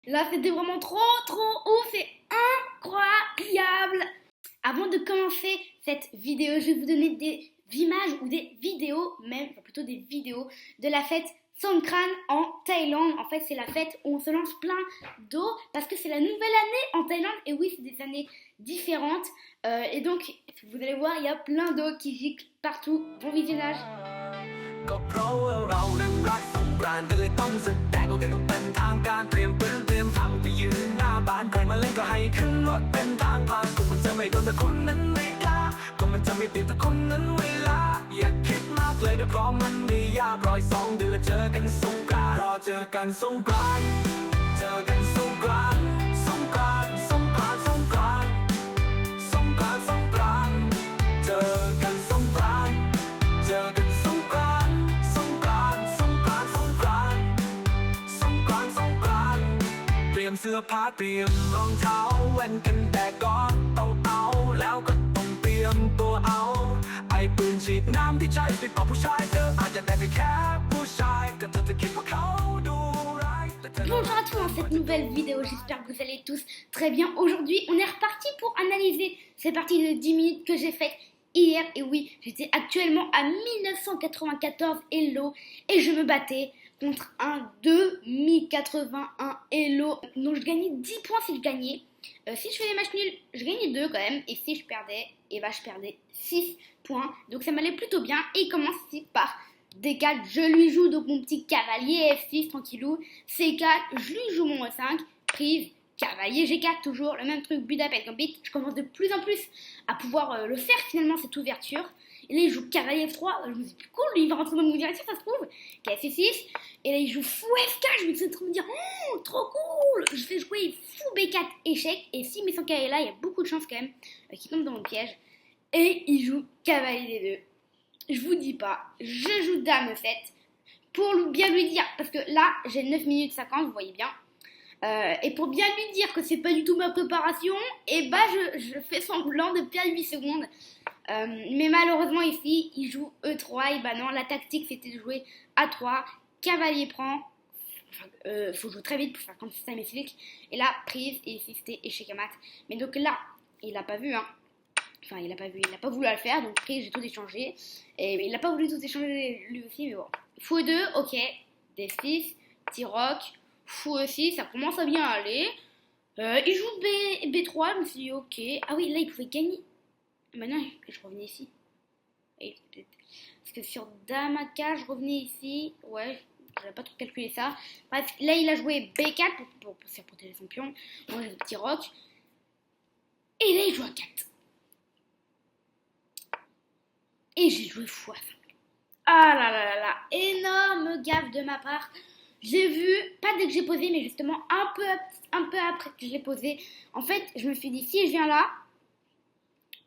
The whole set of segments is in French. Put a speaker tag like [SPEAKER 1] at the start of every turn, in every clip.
[SPEAKER 1] Là, c'était vraiment trop ouf, c'est incroyable. Avant de commencer cette vidéo, je vais vous donner des images ou des vidéos, même, enfin plutôt des vidéos de la fête Songkran en Thaïlande. En fait, c'est la fête où on se lance plein d'eau parce que c'est la nouvelle année en Thaïlande. Et oui, c'est des années différentes. Et donc, vous allez voir, il y a plein d'eau qui gicle partout. Bon visionnage.
[SPEAKER 2] ก็เพราะว่าเรานั้นรักสงกรานต์ก็เลยต้องแสดงออกกันเป็นทางการเตรียมปืนเตรียมถังไปยืนหน้าบ้านใครมาเล่นก็ให้ขึ้นรถเป็นทางผ่านก็มันจะไม่โดนแต่คนนั้นไม่กล้าก็มันจะไม่ติดแต่คนนั้นเวลาอย่าคิดมากเลยเดี๋ยวเพราะมันไม่ยากรออีก2 เดือนเจอกันสงกรานต์รอเจอกันสงกรานต์เจอกันสงกรานต์สงกรานต์สงกรานต์สงกรานต์สงกรานต์สงกรานต์เจอกันสงกรานต์เจอกันสงกรานต์สงกรานต์สงกรานต์สงกรานต์สงกรานต์สงกรานต์เตรียมเสื้อผ้าเตรียมรองเท้าแว่นกันแดดก็ต้องเอาแล้วก็ต้องเตรียมตัวเอาไอ้ปืนฉีดน้ำที่ใช้ติดต่อผู้ชายเธออาจจะได้แค่ผู้ชายแต่เธอจะคิดว่าเขาดูร้ายแต่เธอ
[SPEAKER 1] Bonjour à tous dans cette nouvelle vidéo, j'espère que vous allez tous très bien. Aujourd'hui, on est reparti pour analyser ces parties de 10 minutes que j'ai faites hier. Et oui, j'étais actuellement à 1994 Elo et je me battais contre un 2081 Elo. Donc je gagnais 10 points si je gagnais. Si je faisais match nul, je gagnais 2 quand même. Et si je perdais, et bah je perdais 6 points. Donc ça m'allait plutôt bien. Et il commence ici par D4, je lui joue donc mon petit cavalier F6 tranquillou. C4, je lui joue mon E5. Prise, cavalier G4, toujours le même truc, but d'appel gambit. Je commence de plus en plus à pouvoir le faire finalement cette ouverture. Et là il joue cavalier F3, je me dis cool, il va rentrer dans mon direction, ça se trouve. F6, et là il joue fou F4, je me suis en train de dire oh, trop cool. Je fais jouer fou B4 échec. Et si mes 100K est là, il y a beaucoup de chances quand même qu'il tombe dans mon piège. Et il joue cavalier D2. Je vous dis pas, je joue dame E7 pour bien lui dire, parce que là j'ai 9 minutes 50, vous voyez bien, et pour bien lui dire que c'est pas du tout ma préparation, et bah je fais semblant de perdre 8 secondes, mais malheureusement ici il joue E3, et bah non, la tactique c'était de jouer A3, cavalier prend, faut jouer très vite pour faire comme ça mes flics, et là prise, et ici c'était échec à mat, mais donc là il a pas vu hein. Enfin, il n'a pas vu, il n'a pas voulu le faire, donc après j'ai tout échangé. Et il n'a pas voulu tout échanger lui aussi, mais bon. Fou 2, ok. D6, T-Rock, Fou E6, ça commence à bien aller. Il joue B3, je me suis dit ok. Ah oui, là il pouvait gagner. Maintenant, je revenais ici. Parce que sur Dame A4, je revenais ici. Ouais, j'avais pas trop calculé ça. Bref, là il a joué B4 pour se faire protéger son pion. Moi j'ai le T-Rock. Et là il joue A4. Et j'ai joué x5. Ah là là là là, énorme gaffe de ma part. J'ai vu, pas dès que j'ai posé, mais justement un peu après que j'ai posé. En fait, je me suis dit, si je viens là,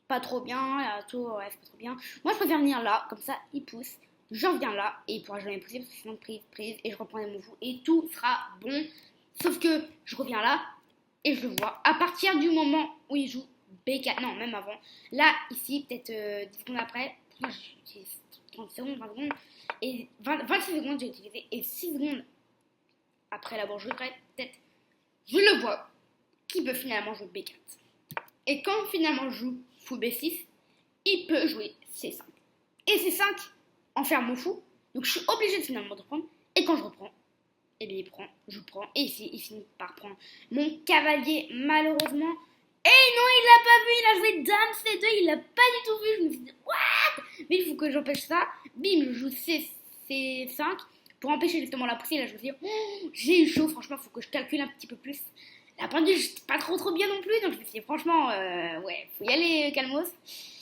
[SPEAKER 1] pas trop bien, tout, ouais, c'est pas trop bien. Moi, je préfère venir là, comme ça, il pousse. J'en viens là, et il pourra jamais pousser, parce que sinon, prise, et je reprends mon fou, et tout sera bon. Sauf que je reviens là, et je le vois. À partir du moment où il joue B4, non, même avant. Là, ici, peut-être 10 secondes après, j'ai utilisé 30 secondes, 20 secondes, et 26 secondes j'ai utilisé, et 6 secondes après l'avoir joué, peut-être, je le vois, qui peut finalement jouer B4. Et quand finalement je joue fou B6, il peut jouer C5. Et C5 enferme mon fou, donc je suis obligée de finalement de prendre, et quand je reprends, et bien il prend, je prends, et ici il finit par prendre mon cavalier, malheureusement. Et non, il l'a pas vu, il a joué dame C2, il l'a pas du tout vu, je me suis dit, what? Mais il faut que j'empêche ça, bim, je joue C5, pour empêcher justement la poussée, là je me suis dit, oh, j'ai eu chaud, franchement, il faut que je calcule un petit peu plus. La pendule, j'étais pas trop bien non plus, donc je me suis dit, franchement, ouais, faut y aller calmos.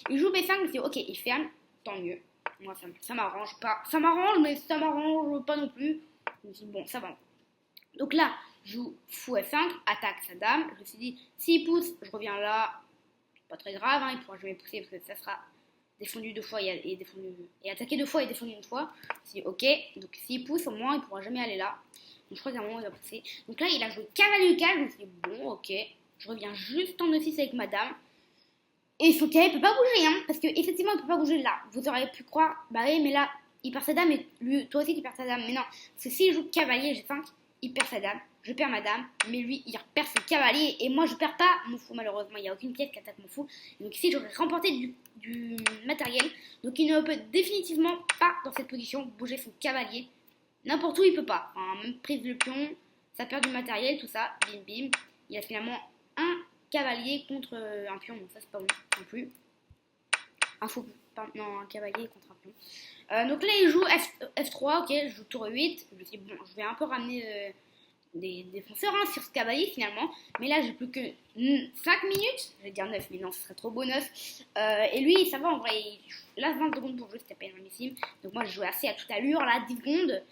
[SPEAKER 1] Il joue B5, je me suis dit, ok, il ferme, tant mieux. Moi, ça m'arrange pas, ça m'arrange, mais ça m'arrange pas non plus. Je me suis dit, bon, ça va. Donc là, je joue fou F5, attaque sa dame. Je me suis dit, s'il pousse, je reviens là. Pas très grave, hein, il pourra jamais pousser parce que ça sera défendu 2 fois et attaqué 2 fois et défendu 1 fois. Je me suis dit, ok, donc s'il pousse, au moins, il pourra jamais aller là. Donc je crois qu'à un moment, il va pousser. Donc là, il a joué cavalier 4. Je me suis dit, bon, ok, je reviens juste en E6 avec ma dame. Et son cavalier peut pas bouger, hein, parce qu'effectivement, il peut pas bouger là. Vous auriez pu croire, bah oui, mais là, il perd sa dame et lui, toi aussi, tu perds sa dame. Mais non, parce que s'il joue cavalier G5, il perd sa dame. je perds ma dame, mais lui, il perd son cavalier, et moi, je perds pas mon fou, malheureusement, il n'y a aucune pièce qui attaque mon fou. Donc ici, j'aurais remporté du matériel, donc il ne peut définitivement pas, dans cette position, bouger son cavalier. N'importe où, il peut pas. Enfin, même prise de pion, ça perd du matériel, tout ça, bim bim. Il a finalement un cavalier contre un pion, donc ça, c'est pas bon non plus. Un fou, non, un cavalier contre un pion. Donc là, il joue F3, ok, je joue tour 8. Je me dis, bon, je vais un peu ramener des défenseurs sur ce cavalier finalement. Mais là, j'ai plus que 5 minutes. Je vais dire 9, mais non, ce serait trop beau 9. Et lui, ça va en vrai. Il a 20 secondes pour jouer, c'était pas énormissime. Donc moi, je jouais assez à toute allure, là, 10 secondes.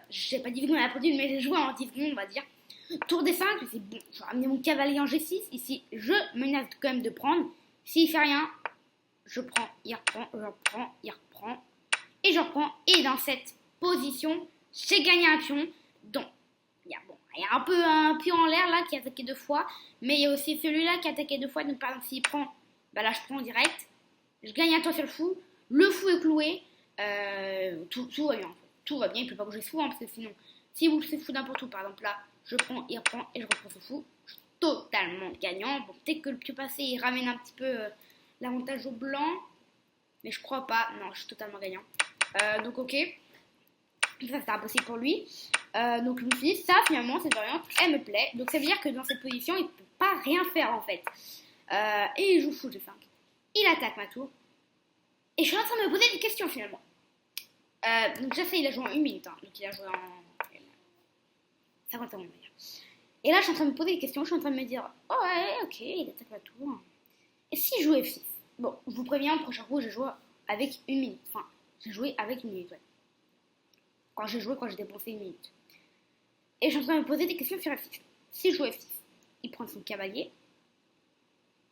[SPEAKER 1] J'ai pas 10 secondes à la pendule, mais j'ai joué en 10 secondes, on va dire. Tour D5, je me dis, bon, je vais ramener mon cavalier en G6. Ici, je menace quand même de prendre. S'il fait rien, je prends, il reprend, je reprends, il reprend, et je reprends. Et dans cette position, j'ai gagné un pion. Donc, il y a un peu un pion en l'air là qui a attaqué 2 fois, mais il y a aussi celui-là qui a attaqué 2 fois. Donc, par exemple, s'il prend, bah là, je prends en direct. Je gagne un tour sur le fou. Le fou est cloué. Tout va bien. Tout va bien. Il ne peut pas bouger ce fou, parce que sinon, s'il bouge ce fou n'importe où, par exemple là, je prends, il reprend et je reprends ce fou. Je suis totalement gagnant. Bon, peut-être que le pion passé, il ramène un petit peu l'avantage au blanc, mais je crois pas. Non, je suis totalement gagnant. Donc ok, ça c'est impossible pour lui. Donc je me suis dit, ça finalement cette variante elle me plaît. Donc ça veut dire que dans cette position il peut pas rien faire en fait. Et il joue fou G5. Il attaque ma tour. Et je suis en train de me poser des questions finalement. Donc j'essaie, il a joué en 1 minute. Donc il a joué en 50 secondes. Et là je suis en train de me poser des questions. Je suis en train de me dire, oh ouais, ok, il attaque ma tour. Et si je joue F6? Bon, je vous préviens, le prochain coup, j'ai joué avec 1 minute. Enfin, j'ai joué avec 1 minute, ouais. Quand j'ai dépensé 1 minute. Et je suis en train de me poser des questions sur F6. Si je joue F6, il prend son cavalier.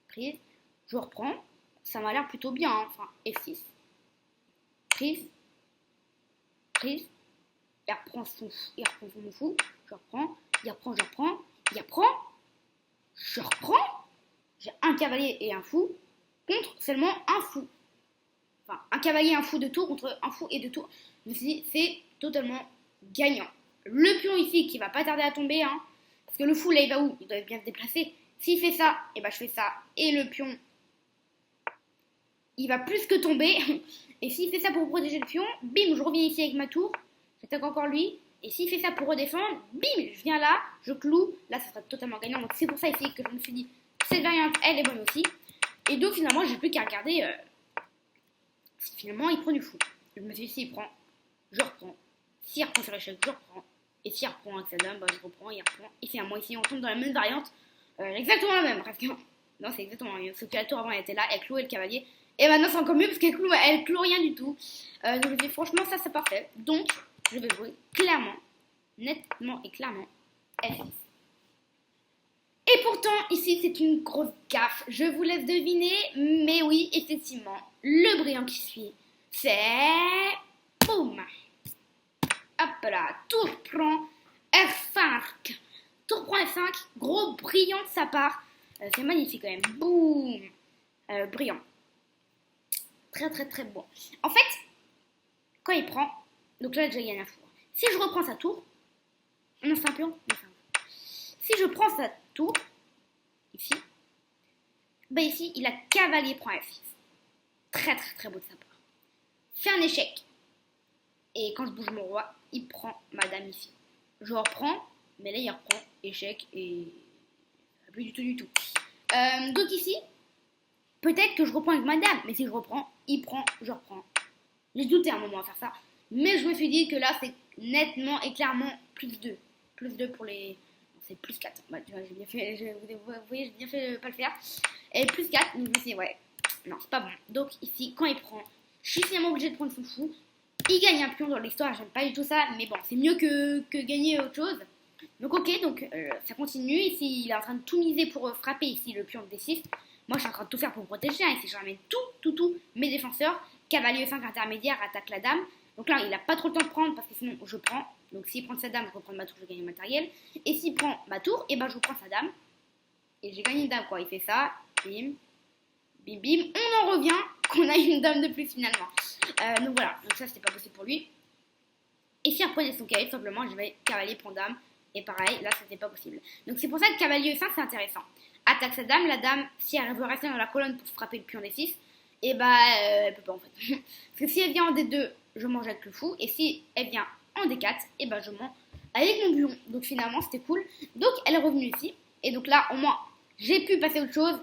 [SPEAKER 1] Prise. Je reprends. Ça m'a l'air plutôt bien, hein. Enfin, F6. Prise. Prise. Il reprend mon fou. Je reprends. Il reprend, je reprends. Il reprend. Je reprends. J'ai un cavalier et un fou contre seulement un fou. Enfin, un cavalier et un fou de tour contre un fou et 2 tours. Je me suis dit, c'est totalement gagnant. Le pion ici qui va pas tarder à tomber, hein, parce que le fou là il va où? Il doit bien se déplacer. S'il fait ça, et ben je fais ça. Et le pion, il va plus que tomber. Et s'il fait ça pour protéger le pion, bim, je reviens ici avec ma tour. J'attaque encore lui. Et s'il fait ça pour redéfendre, bim, je viens là, je cloue. Là, ça sera totalement gagnant. Donc c'est pour ça ici que je me suis dit, cette variante, elle est bonne aussi. Et donc finalement, j'ai plus qu'à regarder si finalement il prend du fou. Je me suis dit, s'il prend, je reprends. S'il reprend sur l'échec, je reprends. Et s'il reprend avec sa dame, bah, je reprends, il reprend. Et finalement, ici, on tombe dans la même variante. Exactement la même, presque. Non, c'est exactement la même. Sauf que la tour avant, elle était là, elle clouait le cavalier. Et maintenant, c'est encore mieux parce qu'elle cloue rien du tout. Donc, je me dis, franchement, ça, c'est parfait. Donc, je vais jouer clairement, nettement et clairement, F6. Et pourtant, ici, c'est une grosse gaffe. Je vous laisse deviner, mais oui, effectivement, le brillant qui suit, c'est... Boum! Hop là, tour prend F5. Tour prend F5, gros brillant de sa part. C'est magnifique quand même. Boum! Brillant. Très très très bon. En fait, quand il prend, donc là, j'ai gagné un four. Si je reprends sa tour, non, c'est un pion. Si je prends sa tour, ici, bah ici, il a cavalier prend F6. Très très très beau de sa part. Fait un échec. Et quand je bouge mon roi, il prend ma dame ici. Je reprends, mais là il reprend échec et plus du tout. Donc ici, peut-être que je reprends avec ma dame, mais si je reprends, il prend, je reprends. J'ai douté un moment à faire ça, mais je me suis dit que là c'est nettement et clairement plus 2. Plus 2 pour les... Non, c'est plus 4. Bah, tu vois, j'ai bien fait, vous voyez, j'ai bien fait pas le faire. Et plus 4, donc je me suis dit, ouais, non, c'est pas bon. Donc ici, quand il prend, je suis finalement obligée de prendre son fou. Il gagne un pion dans l'histoire, j'aime pas du tout ça, mais bon, c'est mieux que gagner autre chose. Donc ok, donc ça continue. Ici, il est en train de tout miser pour frapper ici le pion de D6. Moi, je suis en train de tout faire pour me protéger. Hein. Ici, je ramène tout mes défenseurs. Cavalier E5 intermédiaire attaque la dame. Donc là, il n'a pas trop le temps de prendre parce que sinon, je prends. Donc s'il prend sa dame, je reprends ma tour, je gagne le matériel. Et s'il prend ma tour, et ben je reprends sa dame. Et j'ai gagné une dame, quoi. Il fait ça, bim, bim, bim. On en revient qu'on a une dame de plus finalement. Donc voilà, donc ça c'était pas possible pour lui. Et s'il reprenait son cavalier, simplement, je vais cavalier prend dame. Et pareil, là, c'était pas possible. Donc c'est pour ça que cavalier E5, c'est intéressant. Attaque sa dame, la dame, si elle veut rester dans la colonne pour frapper le pion D6, et bah, elle peut pas en fait. Parce que si elle vient en D2, je mange avec le fou, et si elle vient en D4, et bah, je mange avec mon pion. Donc finalement, c'était cool. Donc elle est revenue ici, et donc là, au moins, j'ai pu passer à autre chose,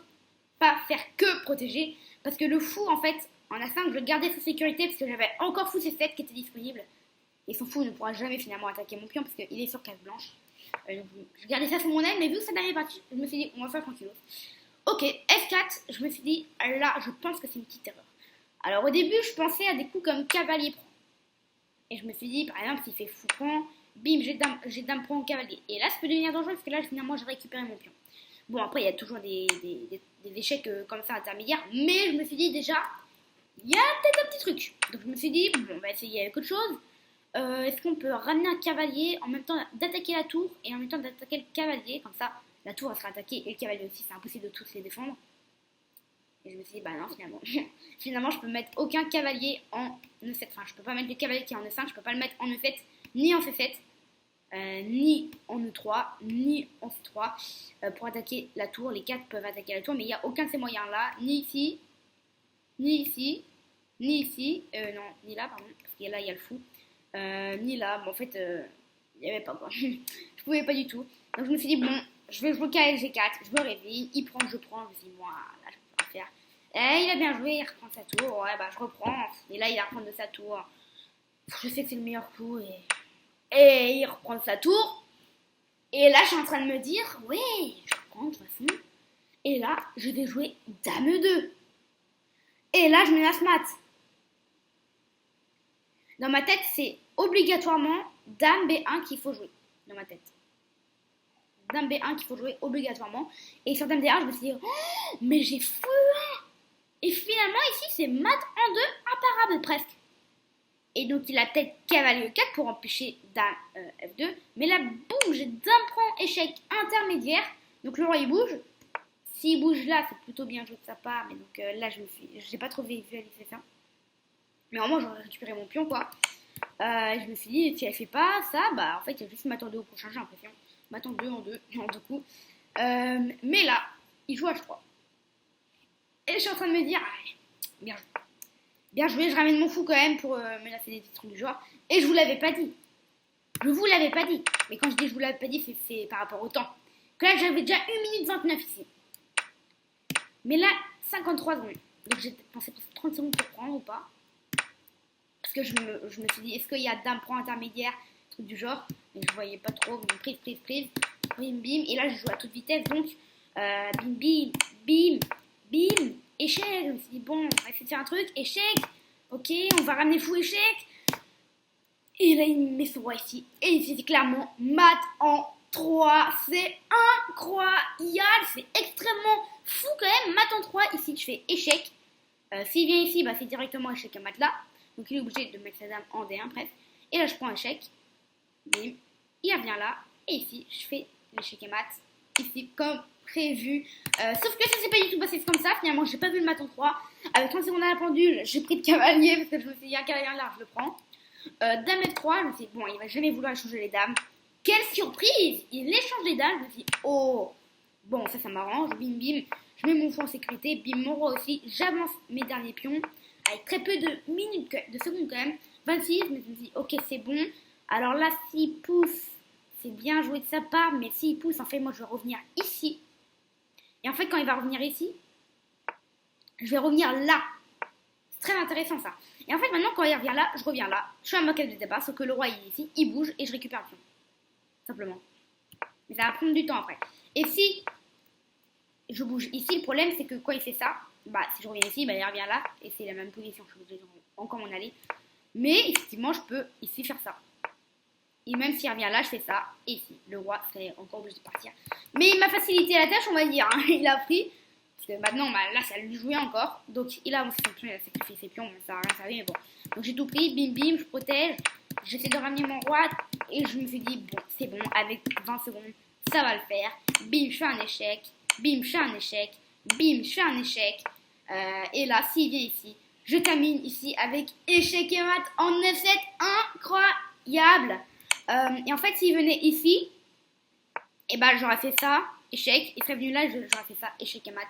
[SPEAKER 1] pas faire que protéger, parce que le fou, en fait, en A5, je le gardais sous sécurité, parce que j'avais encore fou C7 qui était disponible. Et son fou ne pourra jamais finalement attaquer mon pion, parce qu'il est sur case blanche. Donc, je gardais ça sous mon aile, mais vu que ça n'arrivait pas, je me suis dit, on va faire tranquillos. Ok, F4, je me suis dit, là, je pense que c'est une petite erreur. Alors au début, je pensais à des coups comme cavalier prend. Et je me suis dit, par exemple, s'il fait fou prend, bim, j'ai dame prend cavalier. Et là, ça peut devenir dangereux, parce que là, finalement, j'ai récupéré mon pion. Bon, après, il y a toujours des échecs comme ça intermédiaires, mais je me suis dit déjà, il y a peut-être un petit truc. Donc je me suis dit, bon, on va essayer avec autre chose. Est-ce qu'on peut ramener un cavalier en même temps d'attaquer la tour et en même temps d'attaquer le cavalier, comme ça la tour elle sera attaquée et le cavalier aussi, c'est impossible de tous les défendre. Et je me suis dit, bah non, finalement, finalement je peux mettre aucun cavalier en E7, enfin je peux pas mettre le cavalier qui est en E5, je peux pas le mettre en E7 ni en C7, ni en E3, ni en C3 pour attaquer la tour. Les 4 peuvent attaquer la tour, mais il n'y a aucun de ces moyens là, ni ici, ni ici, ni ici, non, ni là, pardon, parce que là il y a le fou. Ni là, bon, en fait, il n'y avait pas quoi. Je pouvais pas du tout. Donc je me suis dit, bon, je vais jouer G4, je me réveille, il prend, je prends, je me suis dit, moi, là, je peux pas faire. Et il a bien joué, il reprend sa tour, ouais, bah je reprends. Et là, il a reprendre de sa tour. Je sais que c'est le meilleur coup, et il reprend de sa tour. Et là, je suis en train de me dire, ouais, je reprends de toute façon. Et là, je vais jouer Dame 2. Et là, je menace mat. Dans ma tête, c'est obligatoirement Dame B1 qu'il faut jouer. Dans ma tête. Dame B1 qu'il faut jouer obligatoirement. Et sur Dame D1, je me suis dit, oh, mais j'ai fou 1. Et finalement, ici, c'est mat en 2, imparable presque. Et donc, il a peut-être cavalier 4 pour empêcher Dame F2. Mais là, boum, j'ai Dame prend échec intermédiaire. Donc, le roi, il bouge. S'il bouge là, c'est plutôt bien joué de sa part. Mais donc, là, j'ai pas trop visualisé ça. Mais au moins, j'aurais récupéré mon pion, quoi. Je me suis dit, si elle fait pas ça, bah en fait, il y a juste m'attendre au prochain, j'ai l'impression. M'attendre 2 en 2, en 2 coups. Mais là, il joue H3. Et je suis en train de me dire, allez, bien joué. Bien joué, je ramène mon fou quand même pour menacer des titres du genre. Et je vous l'avais pas dit. Je vous l'avais pas dit. Mais quand je dis je vous l'avais pas dit, c'est par rapport au temps. Que là, j'avais déjà 1 minute 29 ici. Mais là, 53 secondes. Donc j'ai pensé 30 secondes pour prendre ou pas. Parce que je me suis dit, est-ce qu'il y a dame prend intermédiaire, truc du genre. Mais je voyais pas trop. Donc prise. Bim, bim. Et là, je joue à toute vitesse. Donc, bim. Échec. Je me suis dit, bon, on va essayer de faire un truc. Échec. Ok, on va ramener fou échec. Et là, il met son roi ici. Et ici, c'est clairement mat en 3. C'est incroyable. C'est extrêmement fou quand même. Mat en 3. Ici, je fais échec. S'il vient ici, bah, c'est directement échec à mat là. Donc, il est obligé de mettre sa dame en D1 presque. Et là, je prends échec. Bim. Il revient là. Et ici, je fais l'échec à mat. Ici, comme prévu. Sauf que ça s'est pas du tout passé comme ça. Finalement, j'ai pas vu le mat en 3. Avec 30 secondes à la pendule, j'ai pris le cavalier. Parce que je me suis dit, un cavalier là, je le prends. Dame F3, je me suis dit, bon, il va jamais vouloir échanger les dames. Quelle surprise! Il échange les dames. Je me suis dit, oh, bon, ça m'arrange. Bim, bim. Je mets mon fou en sécurité. Bim, mon roi aussi. J'avance mes derniers pions. Avec très peu de minutes, de secondes quand même. 26, mais je me dis, ok, c'est bon. Alors là, s'il pousse, c'est bien joué de sa part. Mais s'il pousse, en fait, moi, je vais revenir ici. Et en fait, quand il va revenir ici, je vais revenir là. C'est très intéressant, ça. Et en fait, maintenant, quand il revient là, je reviens là. Je suis à ma case de départ, sauf que le roi, il est ici. Il bouge et je récupère le pion. Simplement. Mais ça va prendre du temps après. Et si je bouge ici, le problème, c'est que quand il fait ça, bah, si je reviens ici, bah, il revient là. Et c'est la même position. Je suis obligée de encore m'en aller. Mais effectivement, je peux ici faire ça. Et même s'il revient là, je fais ça. Et ici, le roi serait encore obligé de partir. Mais il m'a facilité la tâche, on va dire. Hein. Il a pris. Parce que maintenant, bah, là, ça lui jouait encore. Donc, il a avancé son pion, il a sacrifié ses pions. Ça n'a rien servi, mais bon. Donc, j'ai tout pris. Bim, bim, je protège. J'essaie de ramener mon roi. Et je me suis dit, bon, c'est bon. Avec 20 secondes, ça va le faire. Bim, je fais un échec. Bim, je fais un échec. Bim, je fais un échec. Et là, s'il vient ici, je termine ici avec échec et mat en F7. Incroyable. Et en fait, s'il venait ici, et bah j'aurais fait ça, échec, et serait venu là, j'aurais fait ça, échec et mat.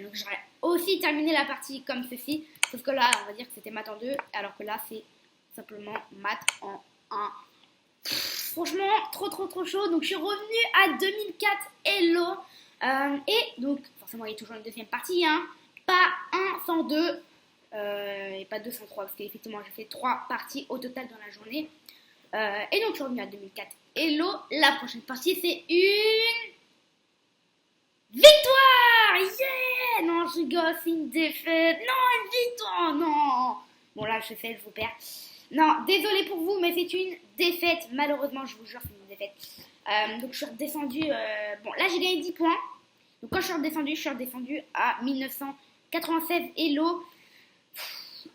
[SPEAKER 1] Donc j'aurais aussi terminé la partie comme ceci, sauf que là, on va dire que c'était mat en 2, alors que là, c'est simplement mat en 1. Franchement, trop chaud. Donc je suis revenue à 2004 Hello. Et donc, forcément, il y a toujours une deuxième partie, hein. Pas 1 sans 2, et pas 2 sans 3, parce qu'effectivement, j'ai fait 3 parties au total dans la journée. Et donc, je suis revenue à 2004 Hello. La prochaine partie, c'est une victoire! Yeah! Non, je rigole, c'est une défaite. Non, une victoire, non! Bon, là, je sais, je vous perds. Non, désolé pour vous, mais c'est une défaite. Malheureusement, je vous jure, c'est une défaite. Donc, je suis redescendue. Bon, là, j'ai gagné 10 points. Donc, quand je suis redescendue à 1996 Hello.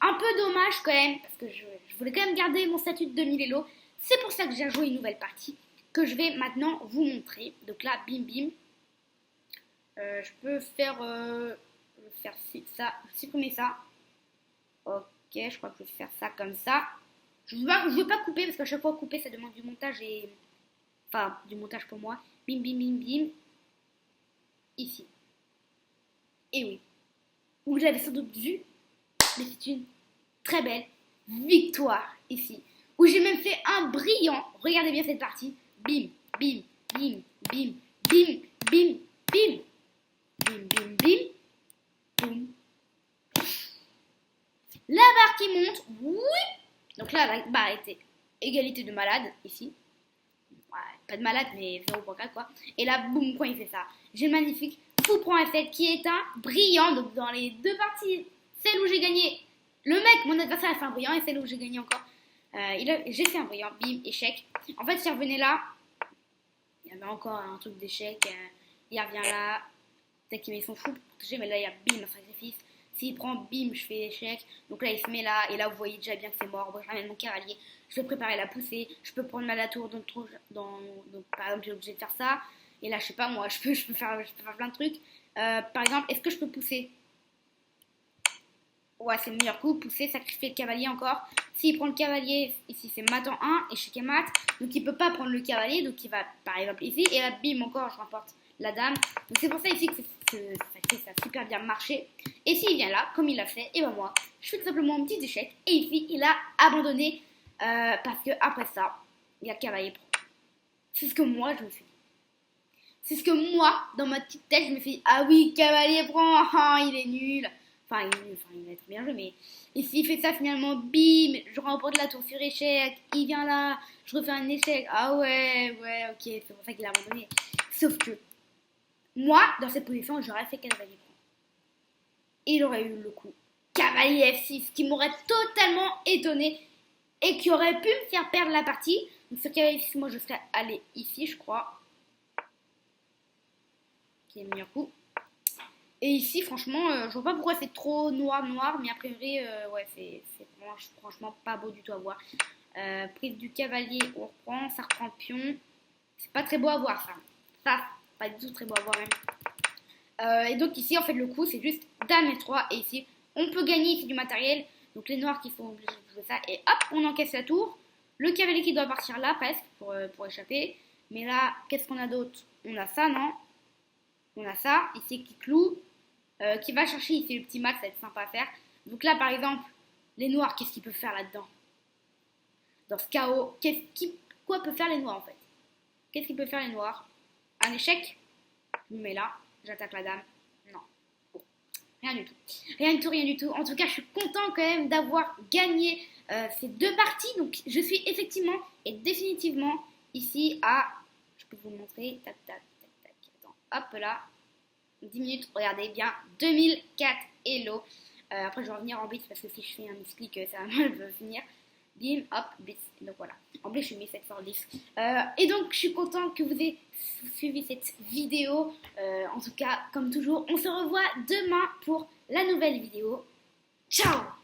[SPEAKER 1] Un peu dommage quand même, parce que je voulais quand même garder mon statut de 2000 Hello. C'est pour ça que j'ai joué une nouvelle partie que je vais maintenant vous montrer. Donc là, bim. Je peux faire ça, supprimer ça. Ok, je crois que je vais faire ça comme ça. Je ne veux pas couper parce qu'à chaque fois couper ça demande du montage et... Enfin, du montage pour moi. Bim. Ici. Et oui. Vous l'avez sans doute vu, mais c'est une très belle victoire ici. Où j'ai même fait un brillant. Regardez bien cette partie. Bim. Boum. La barre qui monte. Oui. Donc là, la barre était égalité de malade, ici. Ouais, pas de malade, mais 0.4 quoi. Et là, boum, quand il fait ça. J'ai le magnifique coup prend F7 qui est un brillant. Donc dans les 2 parties, celle où j'ai gagné, le mec, mon adversaire a fait un brillant. Et celle où j'ai gagné encore, j'ai fait un brillant. Bim, échec. En fait, si je revenais là, il y avait encore un truc d'échec. Il revient là. Peut-être qu'il met son fou pour protéger, mais là, il y a bim, un sacrifice. S'il prend, bim, je fais échec. Donc là, il se met là. Et là, vous voyez déjà bien que c'est mort. Bon, je ramène mon cavalier. Je vais préparer la poussée. Je peux prendre ma tour. Donc, par exemple, j'ai obligé de faire ça. Et là, je sais pas, moi, je peux faire plein de trucs. Par exemple, est-ce que je peux pousser? Ouais, c'est le meilleur coup. Pousser, sacrifier le cavalier encore. S'il prend le cavalier, ici, c'est mat en 1. Échec et mat. Donc, il peut pas prendre le cavalier. Donc, il va, par exemple, ici. Et là, bim, encore, je remporte la dame. Donc, c'est pour ça ici que ça a super bien marché. Et s'il vient là, comme il l'a fait, et ben moi, je fais tout simplement un petit échec. Et ici, il a abandonné parce que après ça, il y a cavalier pro. C'est ce que moi, je me suis dit. C'est ce que moi, dans ma petite tête, je me suis dit, ah oui, cavalier prend, il est nul. Enfin, il est nul, il va être bien joué, mais... Et s'il fait ça, finalement, bim, je remporte la tour sur échec, il vient là, je refais un échec. Ah ouais, ok, c'est pour ça qu'il a abandonné. Sauf que, moi, dans cette position, j'aurais fait cavalier prend. Et il aurait eu le coup cavalier F6, qui m'aurait totalement étonné et qui aurait pu me faire perdre la partie. Donc sur cavalier F6, moi, je serais allé ici, je crois. Qui est le meilleur coup. Et ici, franchement, je vois pas pourquoi c'est trop noir, mais a priori, ouais, c'est franchement pas beau du tout à voir. Prise du cavalier, on reprend, ça reprend pion. C'est pas très beau à voir, ça. Ça, pas du tout très beau à voir même. Et donc ici, en fait, le coup, c'est juste dame F3. Et ici, on peut gagner ici du matériel. Donc les noirs qui sont obligés de jouer ça. Et hop, on encaisse la tour. Le cavalier qui doit partir là, presque, pour échapper. Mais là, qu'est-ce qu'on a d'autre? On a ça, non? On a ça, ici qui cloue, qui va chercher ici le petit mat, ça va être sympa à faire. Donc là, par exemple, les noirs, qu'est-ce qu'ils peuvent faire là-dedans? Dans ce chaos, quoi peuvent faire les noirs en fait? Qu'est-ce qu'ils peuvent faire les noirs? Un échec? Je me mets là, j'attaque la dame. Non. Bon. Rien du tout. En tout cas, je suis content quand même d'avoir gagné ces 2 parties. Donc, je suis effectivement et définitivement ici à... Je peux vous montrer. Tac. Hop là, 10 minutes, regardez bien, 2004 Hello. Après je vais revenir en blitz parce que si je fais un misclick ça va mal finir. Bim, hop, blitz. Donc voilà, en blitz je mets 710. Et donc je suis content que vous ayez suivi cette vidéo. En tout cas, comme toujours, on se revoit demain pour la nouvelle vidéo. Ciao!